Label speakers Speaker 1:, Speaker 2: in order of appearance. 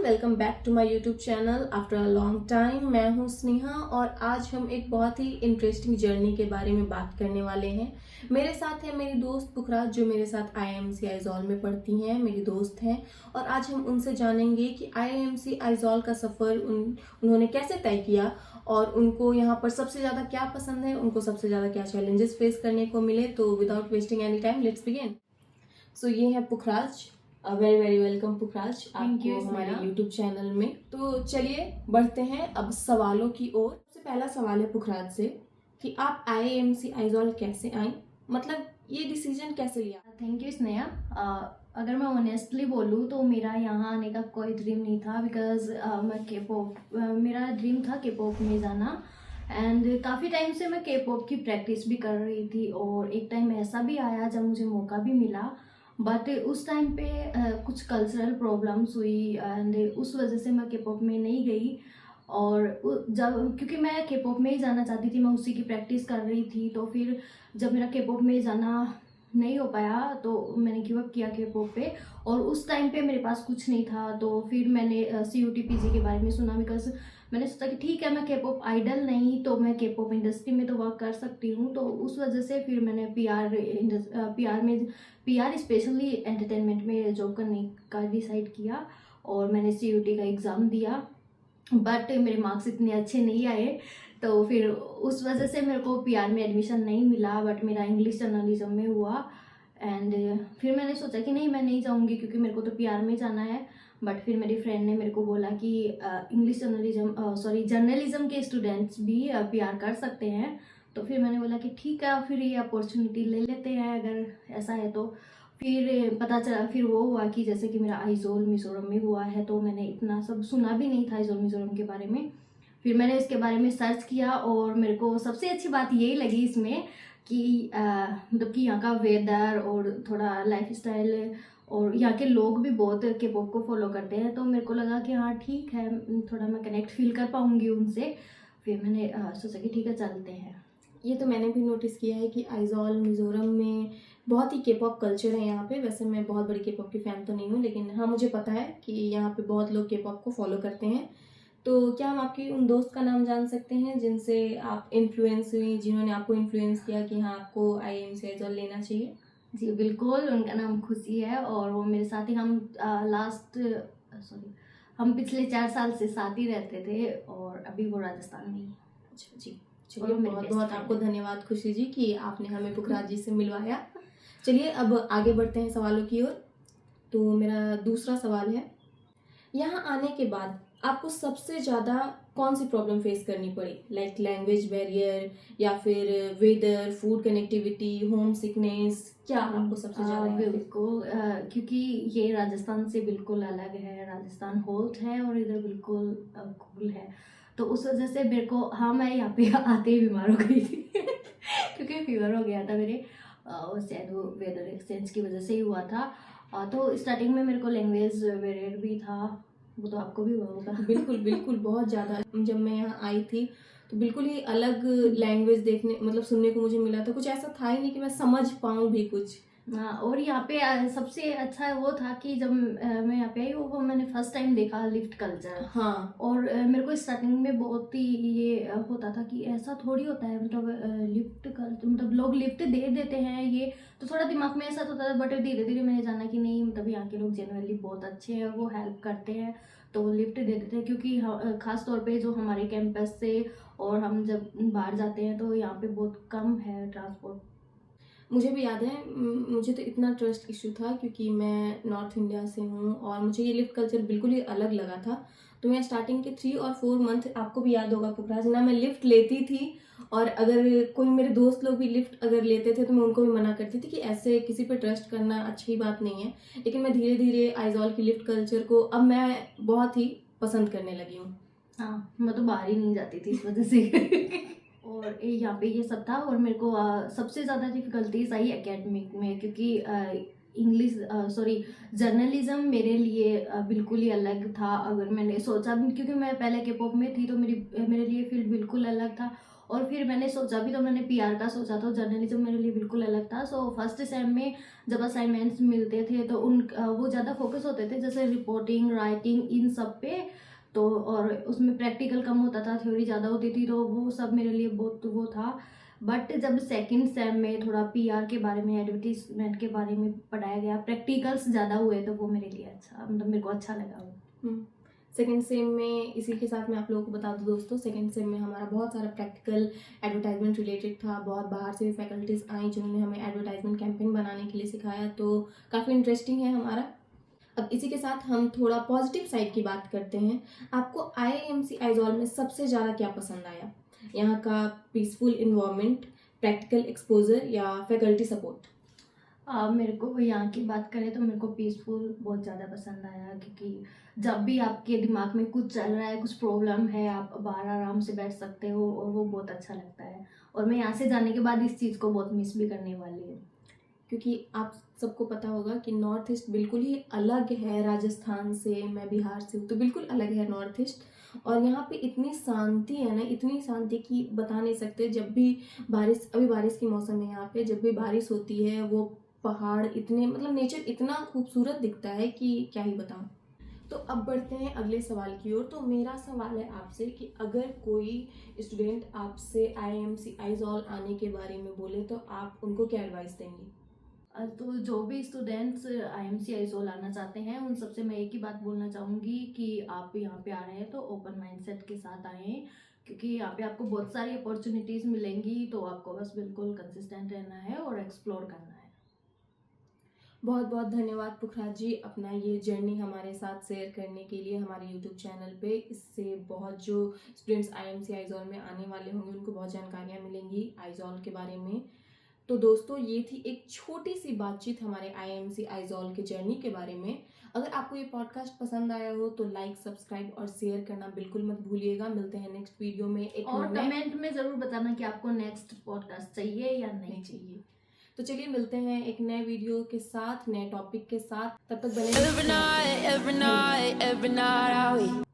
Speaker 1: Welcome back to my YouTube channel after a long time. मैं हूं स्नेहा और आज हम एक बहुत ही इंटरेस्टिंग जर्नी के बारे में बात करने वाले हैं। मेरे साथ है मेरी दोस्त पुखराज जो मेरे साथ आईआईएमसी आइजॉल में पढ़ती हैं, मेरी दोस्त हैं। और आज हम उनसे जानेंगे कि आईआईएमसी आइजॉल का सफ़र उन्होंने कैसे तय किया और उनको यहाँ पर सबसे ज़्यादा क्या पसंद है, उनको सबसे ज़्यादा क्या चैलेंजेस फेस करने को मिले। तो without wasting any time let's begin. So ये है Pukhraj. Very very welcome Pukhraj आपको हमारे यूट्यूब चैनल में। तो चलिए बढ़ते हैं अब सवालों की ओर। सबसे पहला सवाल है पुखराज से कि आप आईआईएमसी आइजॉल कैसे आई, मतलब ये डिसीजन कैसे लिया?
Speaker 2: Thank you Sneha. अगर मैं ऑनेस्टली बोलूँ तो मेरा यहाँ आने का कोई ड्रीम नहीं था, बिकॉज मैं के पॉप मेरा ड्रीम था के पॉप में जाना। एंड काफ़ी टाइम से मैं के पॉप की प्रैक्टिस भी कर रही थी और एक टाइम ऐसा भी आया जब मुझे मौका भी मिला, बट उस टाइम पे कुछ कल्चरल प्रॉब्लम्स हुई एंड उस वजह से मैं के पॉप में नहीं गई। और जब क्योंकि मैं के पॉप में ही जाना चाहती थी, मैं उसी की प्रैक्टिस कर रही थी, तो फिर जब मेरा के पॉप में जाना नहीं हो पाया तो मैंने गिव अप किया के पॉप पे। और उस टाइम पे मेरे पास कुछ नहीं था, तो फिर मैंने CUT-PG के बारे में सुना, बिकॉज मैंने सोचा कि ठीक है, मैं के पॉप आइडल नहीं तो मैं के पॉप इंडस्ट्री में तो वर्क कर सकती हूँ। तो उस वजह से फिर मैंने PR स्पेशली एंटरटेनमेंट में जॉब करने का डिसाइड किया और मैंने CUT का एग्ज़ाम दिया, बट मेरे मार्क्स इतने अच्छे नहीं आए, तो फिर उस वजह से मेरे को PR में एडमिशन नहीं मिला, बट मेरा इंग्लिश जर्नलिज्म में हुआ। एंड फिर मैंने सोचा कि नहीं, मैं नहीं जाऊंगी क्योंकि मेरे को तो PR में जाना है। बट फिर मेरी फ्रेंड ने मेरे को बोला कि इंग्लिश जर्नलिज्म के स्टूडेंट्स भी PR कर सकते हैं। तो फिर मैंने बोला कि ठीक है, फिर ये अपॉर्चुनिटी ले लेते हैं अगर ऐसा है तो। फिर पता चला, फिर वो हुआ कि जैसे कि मेरा आइजोल मिज़ोरम में हुआ है, तो मैंने इतना सब सुना भी नहीं था आइजोल मिज़ोरम के बारे में। फिर मैंने इसके बारे में सर्च किया और मेरे को सबसे अच्छी बात यही लगी इसमें कि मतलब कि यहाँ का वेदर और थोड़ा लाइफ स्टाइल और यहाँ के लोग भी बहुत के पॉप को फॉलो करते हैं, तो मेरे को लगा कि हाँ ठीक है, थोड़ा मैं कनेक्ट फील कर पाऊँगी उनसे। फिर मैंने सोचा कि ठीक है, चलते हैं।
Speaker 1: ये तो मैंने भी नोटिस किया है कि आइजॉल मिज़ोरम में बहुत ही के पॉप कल्चर है यहाँ पे। वैसे मैं बहुत बड़ी के पॉप की फ़ैन तो नहीं हूँ, लेकिन हाँ मुझे पता है कि यहाँ पे बहुत लोग के पॉप को फॉलो करते हैं। तो क्या हम आपकी उन दोस्त का नाम जान सकते हैं जिनसे आप इन्फ्लुएंस हुई, जिन्होंने आपको इन्फ्लुएंस किया कि हाँ आपको आईआईएमसी आइजॉल लेना चाहिए?
Speaker 2: जी बिल्कुल, उनका नाम खुशी है और वो मेरे साथ ही हम पिछले 4 साल से साथ ही रहते थे और अभी वो राजस्थान में ही।
Speaker 1: अच्छा जी, चलिए बहुत बहुत आपको धन्यवाद खुशी जी कि आपने हमें पुखराज जी से मिलवाया। चलिए अब आगे बढ़ते हैं सवालों की ओर। तो मेरा दूसरा सवाल है, यहाँ आने के बाद आपको सबसे ज़्यादा कौन सी प्रॉब्लम फेस करनी पड़ी, लाइक लैंग्वेज बैरियर या फिर weather, food connectivity, homesickness, क्या आपको सबसे ज़्यादा?
Speaker 2: बिल्कुल, क्योंकि ये राजस्थान से बिल्कुल अलग है, राजस्थान हॉट है और इधर बिल्कुल कूल है, तो उस वजह से मेरे को मैं यहाँ पे आते ही बीमार हो गई थी क्योंकि फीवर हो गया था मेरे, शायद वो वेदर एक्सचेंज की वजह से ही हुआ था। तो स्टार्टिंग में मेरे को लैंग्वेज बैरियर भी था, वो तो आपको भी हुआ होगा।
Speaker 1: बिल्कुल बिल्कुल, बहुत ज़्यादा। जब मैं यहाँ आई थी तो बिल्कुल ही अलग लैंग्वेज देखने मतलब सुनने को मुझे मिला था। कुछ ऐसा था ही नहीं कि मैं समझ पाऊँ भी कुछ।
Speaker 2: हाँ, और यहाँ पे सबसे अच्छा वो था कि जब मैं यहाँ पे आई वो मैंने फर्स्ट टाइम देखा लिफ्ट कल्चर।
Speaker 1: हाँ,
Speaker 2: और मेरे को स्टार्टिंग में बहुत ही ये होता था कि ऐसा थोड़ी होता है, मतलब लिफ्ट कल्चर मतलब लोग लिफ्ट दे देते हैं, ये तो थोड़ा दिमाग में ऐसा तो होता था। बट धीरे धीरे मैंने जाना कि नहीं, मतलब यहाँ के लोग जनरली बहुत अच्छे हैं, वो हेल्प करते हैं, तो वो लिफ्ट दे देते हैं। क्योंकि खास तौर पे जो हमारे कैंपस से और हम जब बाहर जाते हैं तो यहाँ पे बहुत कम है ट्रांसपोर्ट।
Speaker 1: मुझे भी याद है। मुझे तो इतना ट्रस्ट इशू था क्योंकि मैं नॉर्थ इंडिया से हूँ और मुझे ये लिफ्ट कल्चर बिल्कुल ही अलग लगा था। तो मैं स्टार्टिंग के 3 और 4 मंथ, आपको भी याद होगा पुखराज, ना मैं लिफ्ट लेती थी, और अगर कोई मेरे दोस्त लोग भी लिफ्ट अगर लेते थे तो मैं उनको भी मना करती थी कि ऐसे किसी पे ट्रस्ट करना अच्छी बात नहीं है। लेकिन मैं धीरे धीरे आइजॉल की लिफ्ट कल्चर को अब मैं बहुत ही पसंद करने लगी हूँ।
Speaker 2: हाँ, मैं तो बाहर ही नहीं जाती थी इस वजह से और यहाँ पे ये सब था। और मेरे को सबसे ज़्यादा डिफ़िकल्टीज आई एकेडमिक में, क्योंकि जर्नलिज्म मेरे लिए बिल्कुल ही अलग था। अगर मैंने सोचा, क्योंकि मैं पहले के पॉप में थी तो मेरे लिए फील्ड बिल्कुल अलग था। और फिर मैंने सोचा भी, तो मैंने पीआर का सोचा था, जर्नलिज्म मेरे लिए बिल्कुल अलग था। सो फर्स्ट सेम में जब असाइनमेंट्स मिलते थे तो वो ज़्यादा फोकस होते थे, जैसे रिपोर्टिंग, राइटिंग, इन सब पे। तो और उसमें प्रैक्टिकल कम होता था, थ्योरी ज़्यादा होती थी, तो वो सब मेरे लिए बहुत वो था। बट जब सेकंड सेम में थोड़ा पीआर के बारे में, एडवर्टीजमेंट के बारे में पढ़ाया गया, प्रैक्टिकल्स ज़्यादा हुए, तो वो मेरे लिए अच्छा, मतलब मेरे को अच्छा लगा वो।
Speaker 1: सेकेंड सेम में इसी के साथ मैं आप लोगों को बता दूं दोस्तों, सेकेंड सेम में हमारा बहुत सारा प्रैक्टिकल एडवर्टाइजमेंट रिलेटेड था। बहुत बाहर से भी फैकल्टीज़ आई जिन्होंने हमें एडवर्टाइजमेंट कैंपेन बनाने के लिए सिखाया, तो काफ़ी इंटरेस्टिंग है हमारा। अब इसी के साथ हम थोड़ा पॉजिटिव साइड की बात करते हैं। आपको IIMC आइजॉल में सबसे ज़्यादा क्या पसंद आया? यहाँ का पीसफुल इन्वायरमेंट, प्रैक्टिकल एक्सपोजर या फैकल्टी सपोर्ट?
Speaker 2: मेरे को यहाँ की बात करें तो मेरे को पीसफुल बहुत ज़्यादा पसंद आया, क्योंकि जब भी आपके दिमाग में कुछ चल रहा है, कुछ प्रॉब्लम है, आप बाहर आराम से बैठ सकते हो, और वो बहुत अच्छा लगता है। और मैं यहाँ से जाने के बाद इस चीज़ को बहुत मिस भी करने वाली हूँ।
Speaker 1: क्योंकि आप सबको पता होगा कि नॉर्थ ईस्ट बिल्कुल ही अलग है राजस्थान से। मैं बिहार से हूँ, तो बिल्कुल अलग है नॉर्थ ईस्ट। और यहाँ पे इतनी शांति है ना, इतनी शांति कि बता नहीं सकते। जब भी बारिश, अभी बारिश की मौसम है यहाँ पे, जब भी बारिश होती है वो पहाड़ इतने, मतलब नेचर इतना खूबसूरत दिखता है कि क्या ही बताऊँ। तो अब बढ़ते हैं अगले सवाल की ओर। तो मेरा सवाल है आपसे कि अगर कोई स्टूडेंट आपसे IIMC आइजॉल आने के बारे में बोले तो आप उनको क्या एडवाइस देंगी?
Speaker 2: तो जो भी स्टूडेंट्स IIMC आइजॉल आना चाहते हैं, उन सबसे मैं एक ही बात बोलना चाहूँगी कि आप यहाँ पे आ रहे हैं तो ओपन माइंडसेट के साथ आएँ, क्योंकि यहाँ पे आपको बहुत सारी अपॉर्चुनिटीज़ मिलेंगी। तो आपको बस बिल्कुल कंसिस्टेंट रहना है और एक्सप्लोर करना है।
Speaker 1: बहुत बहुत धन्यवाद पुखराज जी, अपना ये जर्नी हमारे साथ शेयर करने के लिए हमारे YouTube चैनल पे। इससे बहुत जो स्टूडेंट्स IIMC आइजॉल में आने वाले होंगे उनको बहुत जानकारियाँ मिलेंगी आइजॉल के बारे में। तो दोस्तों, ये थी एक छोटी सी बातचीत हमारे IIMC आइजॉल के जर्नी के बारे में। अगर आपको ये पॉडकास्ट पसंद आया हो तो लाइक, सब्सक्राइब और शेयर करना बिल्कुल मत भूलिएगा। मिलते हैं नेक्स्ट वीडियो में एक
Speaker 2: और कमेंट में ज़रूर बताना कि आपको नेक्स्ट पॉडकास्ट चाहिए या नहीं चाहिए।
Speaker 1: तो चलिए मिलते हैं एक नए वीडियो के साथ, नए टॉपिक के साथ। तब तक बने
Speaker 3: Every night, every night, every night,